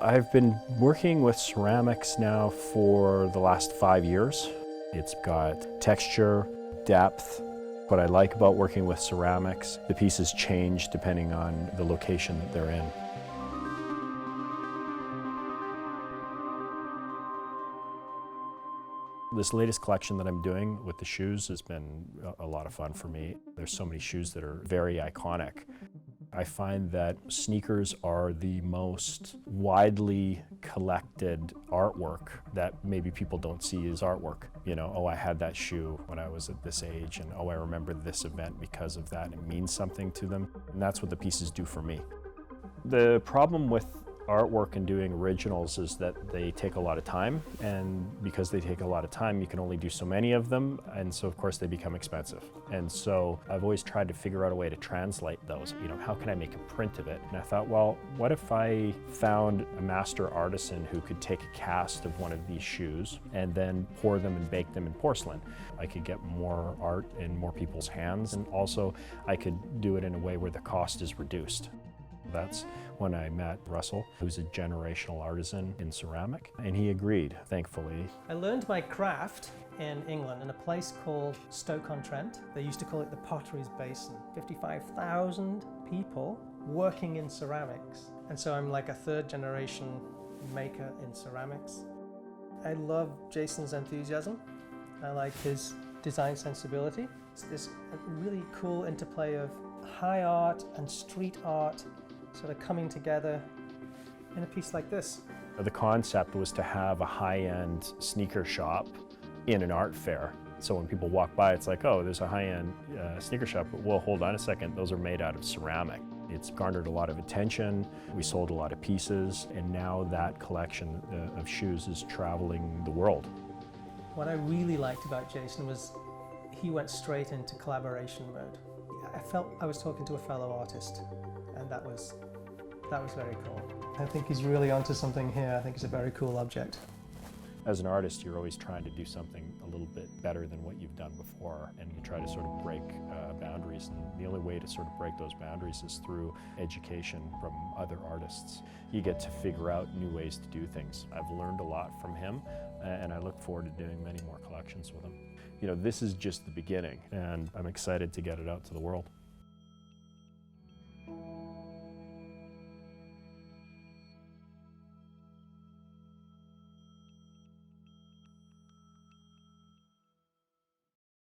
I've been working with ceramics now for the last 5 years. It's got texture, depth. What I like about working with ceramics, the pieces change depending on the location that they're in. This latest collection that I'm doing with the shoes has been a lot of fun for me. There's so many shoes that are very iconic. I find that sneakers are the most widely collected artwork that maybe people don't see as artwork. You know, oh, I had that shoe when I was at this age, and oh, I remember this event because of that. It means something to them, and that's what the pieces do for me. The problem with artwork and doing originals is that they take a lot of time, and because they take a lot of time, you can only do so many of them, and so of course they become expensive. And so I've always tried to figure out a way to translate those. You know, how can I make a print of it? And I thought, well, what if I found a master artisan who could take a cast of one of these shoes and then pour them and bake them in porcelain? I could get more art in more people's hands, and also I could do it in a way where the cost is reduced. That's when I met Russell, who's a generational artisan in ceramic, and he agreed, thankfully. I learned my craft in England in a place called Stoke-on-Trent. They used to call it the Potteries Basin. 55,000 people working in ceramics. And so I'm like a third generation maker in ceramics. I love Jason's enthusiasm. I like his design sensibility. It's this really cool interplay of high art and street art sort of coming together in a piece like this. The concept was to have a high-end sneaker shop in an art fair. So when people walk by, it's like, oh, there's a high-end sneaker shop. But well, hold on a second, those are made out of ceramic. It's garnered a lot of attention. We sold a lot of pieces, and now that collection of shoes is traveling the world. What I really liked about Jason was he went straight into collaboration mode. I felt I was talking to a fellow artist, and that was very cool. I think he's really onto something here. I think it's a very cool object. As an artist, you're always trying to do something a little bit better than what you've done before, and you try to sort of break boundaries, and the only way to sort of break those boundaries is through education from other artists. You get to figure out new ways to do things. I've learned a lot from him, and I look forward to doing many more collections with him. You know, this is just the beginning, and I'm excited to get it out to the world.